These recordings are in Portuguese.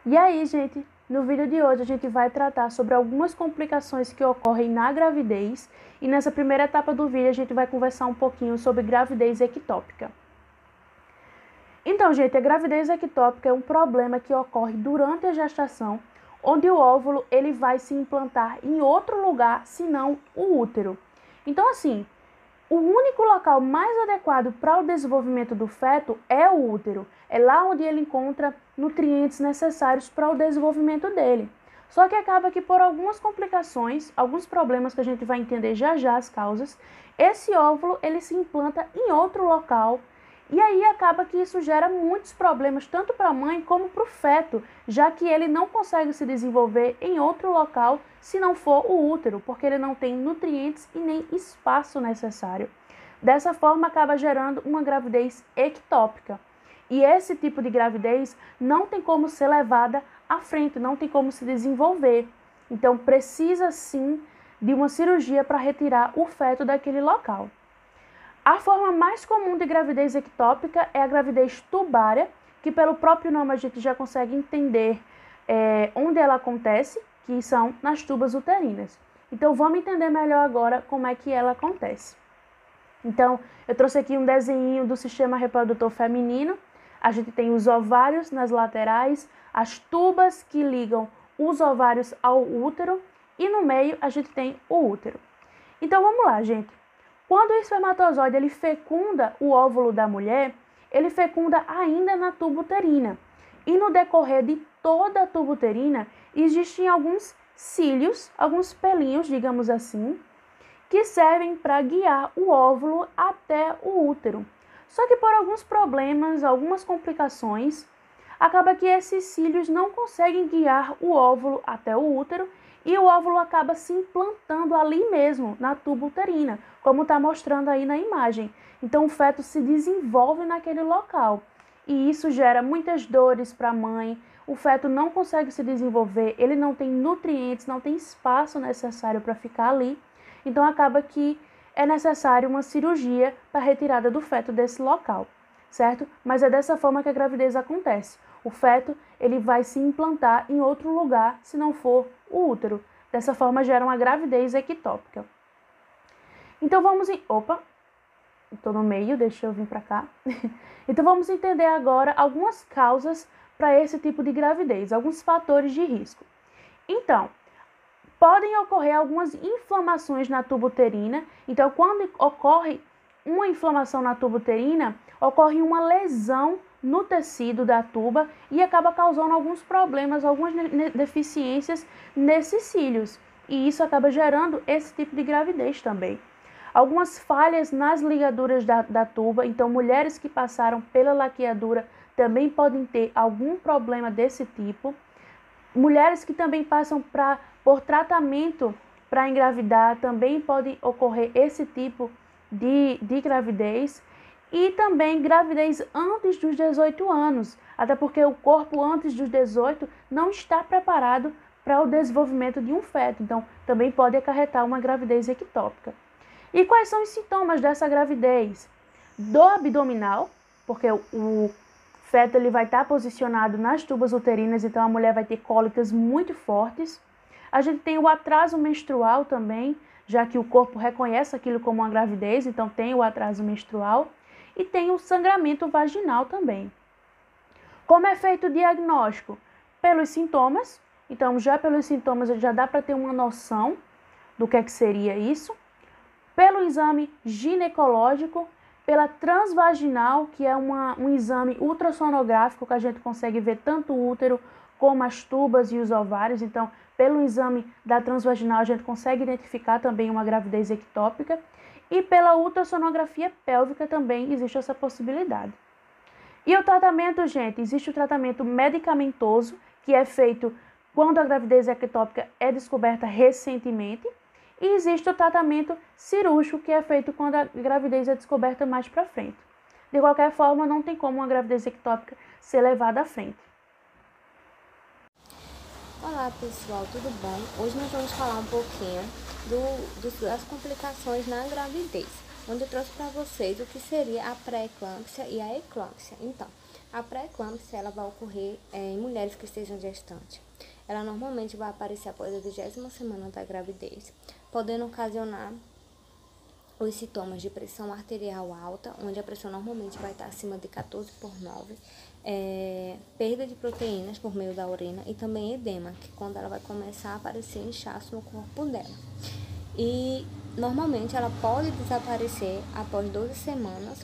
E aí, gente, no vídeo de hoje a gente vai tratar sobre algumas complicações que ocorrem na gravidez e nessa primeira etapa do vídeo a gente vai conversar um pouquinho sobre gravidez ectópica. Então, gente, a gravidez ectópica é um problema que ocorre durante a gestação, onde o óvulo ele vai se implantar em outro lugar, senão o útero. Então, assim, o único local mais adequado para o desenvolvimento do feto é o útero. É lá onde ele encontra nutrientes necessários para o desenvolvimento dele. Só que acaba que por algumas complicações, alguns problemas que a gente vai entender já já as causas, esse óvulo ele se implanta em outro local. E aí acaba que isso gera muitos problemas tanto para a mãe como para o feto, já que ele não consegue se desenvolver em outro local se não for o útero, porque ele não tem nutrientes e nem espaço necessário. Dessa forma acaba gerando uma gravidez ectópica. E esse tipo de gravidez não tem como ser levada à frente, não tem como se desenvolver. Então precisa sim de uma cirurgia para retirar o feto daquele local. A forma mais comum de gravidez ectópica é a gravidez tubária, que pelo próprio nome a gente já consegue entender onde ela acontece, que são nas tubas uterinas. Então vamos entender melhor agora como é que ela acontece. Então eu trouxe aqui um desenho do sistema reprodutor feminino. A gente tem os ovários nas laterais, as tubas que ligam os ovários ao útero e no meio a gente tem o útero. Então vamos lá, gente. Quando o espermatozoide ele fecunda o óvulo da mulher, ele fecunda ainda na tuba uterina. E no decorrer de toda a tuba uterina, existem alguns cílios, alguns pelinhos, digamos assim, que servem para guiar o óvulo até o útero. Só que por alguns problemas, algumas complicações, acaba que esses cílios não conseguem guiar o óvulo até o útero e o óvulo acaba se implantando ali mesmo, na tuba uterina, como está mostrando aí na imagem. Então o feto se desenvolve naquele local e isso gera muitas dores para a mãe. O feto não consegue se desenvolver, ele não tem nutrientes, não tem espaço necessário para ficar ali. Então acaba que é necessário uma cirurgia para a retirada do feto desse local, certo? Mas é dessa forma que a gravidez acontece. O feto ele vai se implantar em outro lugar, se não for o útero. Dessa forma gera uma gravidez ectópica. Então vamos estou no meio, deixa eu vir para cá. Então vamos entender agora algumas causas para esse tipo de gravidez, alguns fatores de risco. Então, podem ocorrer algumas inflamações na tuba uterina. Então, quando ocorre uma inflamação na tuba uterina, ocorre uma lesão no tecido da tuba e acaba causando alguns problemas, algumas deficiências nesses cílios. E isso acaba gerando esse tipo de gravidez também. Algumas falhas nas ligaduras da tuba, então mulheres que passaram pela laqueadura também podem ter algum problema desse tipo. Mulheres que também passam por tratamento para engravidar, também pode ocorrer esse tipo de gravidez. E também gravidez antes dos 18 anos, até porque o corpo antes dos 18 não está preparado para o desenvolvimento de um feto, então também pode acarretar uma gravidez ectópica. E quais são os sintomas dessa gravidez? Dor abdominal, porque o feto ele vai estar posicionado nas tubas uterinas, então a mulher vai ter cólicas muito fortes. A gente tem o atraso menstrual também, já que o corpo reconhece aquilo como uma gravidez, então tem o atraso menstrual. E tem o sangramento vaginal também. Como é feito o diagnóstico? Pelos sintomas. Então, já pelos sintomas já dá para ter uma noção do que seria isso. Pelo exame ginecológico, pela transvaginal, que é um exame ultrassonográfico que a gente consegue ver tanto o útero como as tubas e os ovários. Então, pelo exame da transvaginal, a gente consegue identificar também uma gravidez ectópica. E pela ultrassonografia pélvica também existe essa possibilidade. E o tratamento, gente, existe o tratamento medicamentoso, que é feito quando a gravidez ectópica é descoberta recentemente. E existe o tratamento cirúrgico, que é feito quando a gravidez é descoberta mais para frente. De qualquer forma, não tem como uma gravidez ectópica ser levada à frente. Olá pessoal, tudo bem? Hoje nós vamos falar um pouquinho das complicações na gravidez, onde eu trouxe para vocês o que seria a pré-eclâmpsia e a eclâmpsia. Então, A pré-eclâmpsia ela vai ocorrer em mulheres que estejam gestantes. Ela normalmente vai aparecer após a 20ª semana da gravidez, podendo ocasionar os sintomas de pressão arterial alta, onde a pressão normalmente vai estar acima de 14/9, perda de proteínas por meio da urina e também edema, que quando ela vai começar a aparecer inchaço no corpo dela. E normalmente ela pode desaparecer após 12 semanas,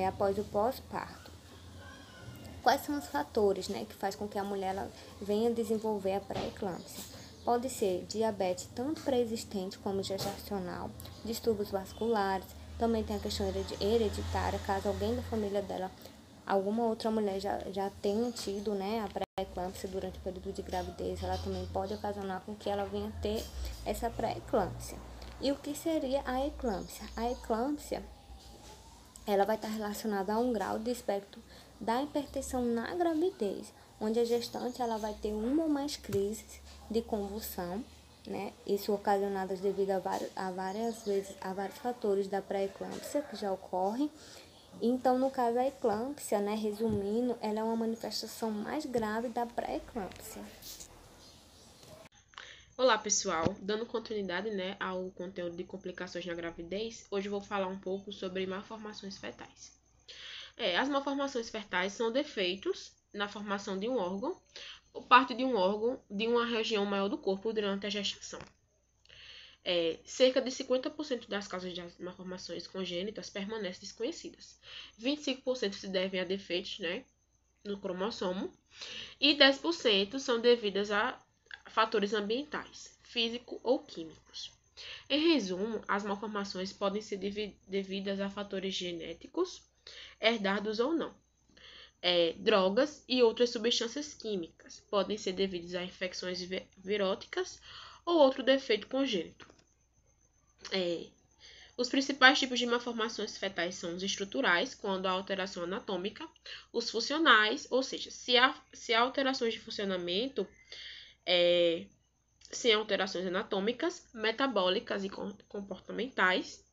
após o pós-parto. Quais são os fatores, que faz com que a mulher ela venha desenvolver a pré-eclâmpsia? Pode ser diabetes tanto pré-existente como gestacional, distúrbios vasculares, também tem a questão hereditária, caso alguém da família dela, alguma outra mulher já tenha tido a pré-eclâmpsia durante o período de gravidez, ela também pode ocasionar com que ela venha ter essa pré-eclâmpsia. E o que seria a eclâmpsia? A eclâmpsia ela vai estar relacionada a um grau de espectro da hipertensão na gravidez, onde a gestante ela vai ter uma ou mais crises de convulsão, isso ocasionadas devido a vários fatores da pré-eclâmpsia que já ocorrem. Então, no caso, a eclâmpsia, resumindo, ela é uma manifestação mais grave da pré-eclâmpsia. Olá, pessoal! Dando continuidade ao conteúdo de complicações na gravidez, hoje eu vou falar um pouco sobre malformações fetais. As malformações fetais são defeitos na formação de um órgão ou parte de um órgão de uma região maior do corpo durante a gestação. Cerca de 50% das causas de malformações congênitas permanecem desconhecidas. 25% se devem a defeitos no cromossomo e 10% são devidas a fatores ambientais, físicos ou químicos. Em resumo, as malformações podem ser devidas a fatores genéticos, herdados ou não. Drogas e outras substâncias químicas podem ser devidas a infecções viróticas ou outro defeito congênito. Os principais tipos de malformações fetais são os estruturais, quando há alteração anatômica, os funcionais, ou seja, se há alterações de funcionamento, sem alterações anatômicas, metabólicas e comportamentais,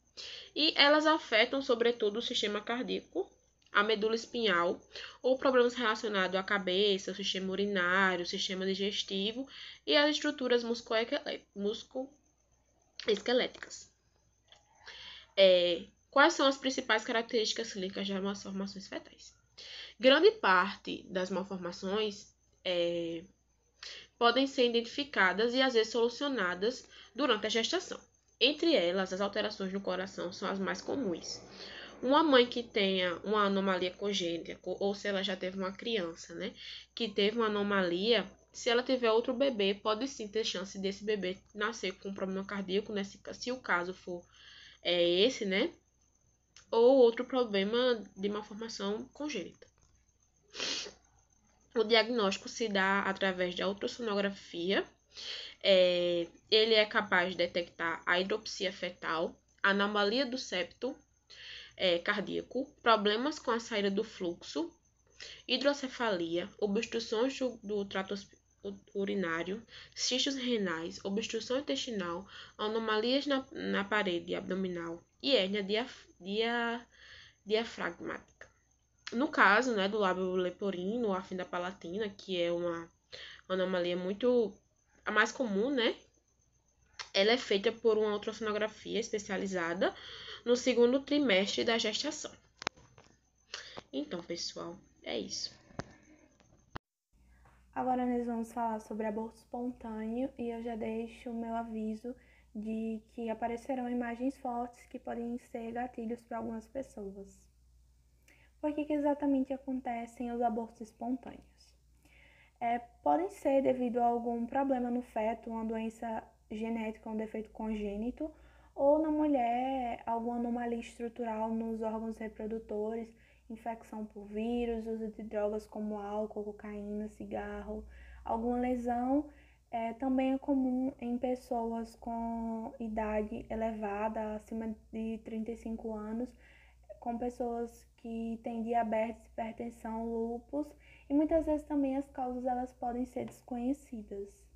e elas afetam, sobretudo, o sistema cardíaco, a medula espinhal, ou problemas relacionados à cabeça, o sistema urinário, o sistema digestivo e as estruturas musculoesqueléticas. Quais são as principais características clínicas das malformações fetais? Grande parte das malformações podem ser identificadas e às vezes solucionadas durante a gestação. Entre elas, as alterações no coração são as mais comuns. Uma mãe que tenha uma anomalia congênita, ou se ela já teve uma criança, que teve uma anomalia, se ela tiver outro bebê, pode sim ter chance desse bebê nascer com um problema cardíaco, se o caso for esse, ou outro problema de malformação congênita. O diagnóstico se dá através da ultrassonografia. Ele é capaz de detectar a hidropsia fetal, anomalia do septo cardíaco, problemas com a saída do fluxo, hidrocefalia, obstruções do trato urinário, cistos renais, obstrução intestinal, anomalias na parede abdominal e hérnia diafragmática. No caso do lábio leporino ou a fenda palatina, que é uma anomalia a mais comum, ela é feita por uma ultrassonografia especializada no segundo trimestre da gestação. Então, pessoal, é isso. Agora nós vamos falar sobre aborto espontâneo e eu já deixo o meu aviso de que aparecerão imagens fortes que podem ser gatilhos para algumas pessoas. Por que exatamente acontecem os abortos espontâneos? Podem ser devido a algum problema no feto, uma doença genética, um defeito congênito, ou na mulher, alguma anomalia estrutural nos órgãos reprodutores, infecção por vírus, uso de drogas como álcool, cocaína, cigarro, alguma lesão. Também é comum em pessoas com idade elevada, acima de 35 anos, com pessoas que têm diabetes, hipertensão, lúpus, e muitas vezes também as causas elas podem ser desconhecidas.